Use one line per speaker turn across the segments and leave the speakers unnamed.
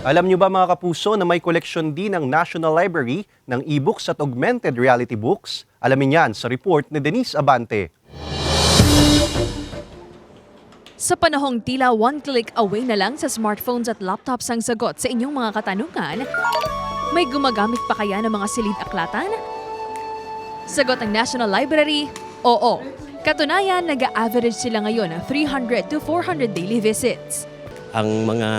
Alam niyo ba mga kapuso na may koleksyon din ng National Library ng e-books at augmented reality books? Alamin yan sa report ni Denise Abante.
Sa panahong tila one click away na lang sa smartphones at laptops ang sagot sa inyong mga katanungan, may gumagamit pa kaya ng mga silid-aklatan? Sagot ng National Library, oo. Katunayan, nag-a-average sila ngayon ng 300 to 400 daily visits.
Ang mga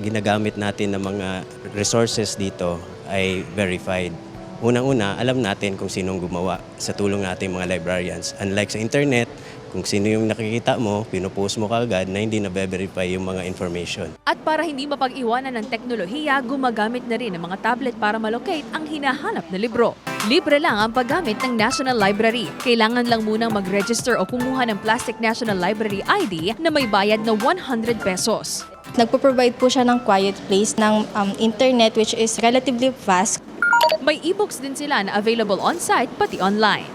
ginagamit natin na mga resources dito ay verified. Unang-una, alam natin kung sinong gumawa sa tulong natin mga librarians. Unlike sa internet, kung sino yung nakikita mo, pinupost mo kaagad na hindi na-verify yung mga information.
At para hindi mapag-iwanan ng teknolohiya, gumagamit na rin ng mga tablet para malocate ang hinahanap na libro. Libre lang ang paggamit ng National Library. Kailangan lang munang mag-register o kumuha ng Plastic National Library ID na may bayad na 100 pesos.
Nagpo-provide po siya ng quiet place ng internet which is relatively fast.
May e-books din sila na available on-site pati online.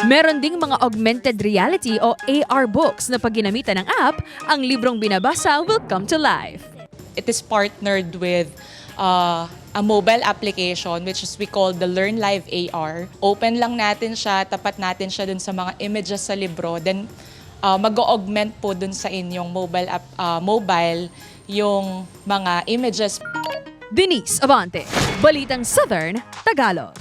Meron ding mga augmented reality o AR books na pag ginamitan ng app, ang librong binabasa will come to life.
It is partnered with a mobile application which is we call the Learn Live AR. Open lang natin siya, tapat natin siya dun sa mga images sa libro. Then mag-augment po dun sa inyong mobile yung mga images.
Denise Abante, Balitang Southern, Tagalog.